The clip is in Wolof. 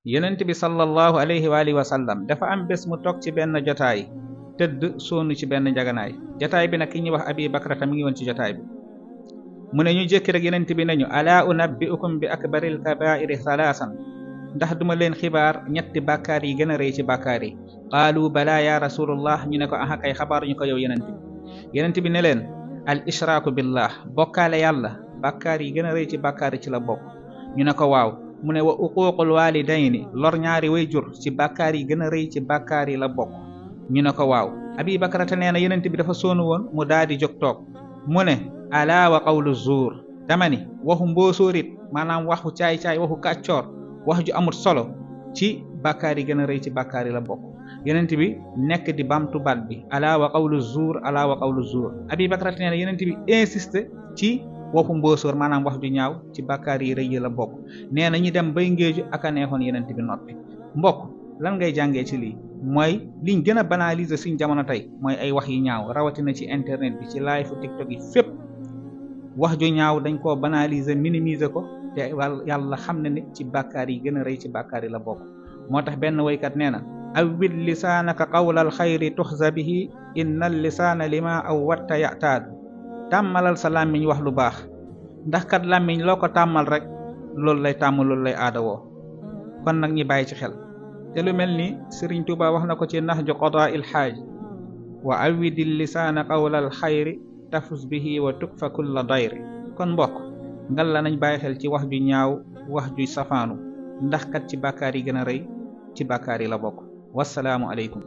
yonent bi sallallahu alayhi wa alihi wa sallam dafa am bés mu toog ci benn jotaay tëdd sonu ci benn njaganaay jotaay bi nag ki ñuy wax Abi Bakrata mi ngi woon ci jotaay bi mu ne ñu jékki rek yonent bi nañu alaa unabbi'ukum bi akbaril kabaa'iri salaasan ndax duma leen xibaar ñetti bàkkaar yi gën a rëy ci bàkkaar yi qaalu balaa ya rasulullah ñu ne ko aha kay xabaar ñu ko yow yonent bi ne leen al ishraaku billah bokkaale yàlla bàkkaar yi gën a rëy ci bàkkaar yi ci la bokk ñu ne ko waaw mu ne wa uquuqul walidayni lor ñaari way jur ci bàkkaar yi gën a rëy ci bàkkaar yi la bokk ñu ne ko waaw Abi Bakrata nee na yonent bi dafa soonu woon mu daal di jóg toog mu ne alaa wa qawlu zuur dama ni waxu mboosóorit maanaam waxu caay-caay waxu kàccoor wax ju amut solo ci bàkkaar yi gën a rëy ci bàkkaar yi la bokk yonent bi nekk di bamtu baat bi alaa wa qawlu zuur alaa wa qawlu zuur Abi Bakrata nee na yonent bi insiste ci waxu mbóosóor maanaam wax ju ñaaw ci bàkkaar yi rëy yi la bokk nee na ñi dem bay ngéeju ak a neexoon yonent bi noppi mbokk lan ngay jàngee ci lii mooy liñ gën a banaliser suñ jamono tey mooy ay wax yi ñaaw rawatina ci internet bi ci live TikTok yi fépp wax ju ñaaw dañ koo banaliser minimiser ko te yàlla xam na ne ci bàkkaar yi gën a rëy ci bàkkaar yi la bokk moo tax benn woykat nee na awwid lisaanaka qawlal xayri tuxza bihi inna lisaana lima aw watta yataad tàmmalal sa làmmiñ wax lu baax ndax kat làmmiñ loo ko tàmmal rek loolu lay tàmm loolu lay aadawoo kon nag ñi bàyyi ci xel te lu mel ni Sëriñ Tuuba wax na ko ci Nahju Qadaa'il Haaj wa awwidil lisaana qawlal xayri tafus bihi wa tukfa kulla dayri kon mbokk ngal la nañ bàyyi xel ci wax ju ñaaw wax ju safaanu ndax kat ci bàkkaar yi gën a rëy ci bàkkaar yi la bokk wassalaamu aleykum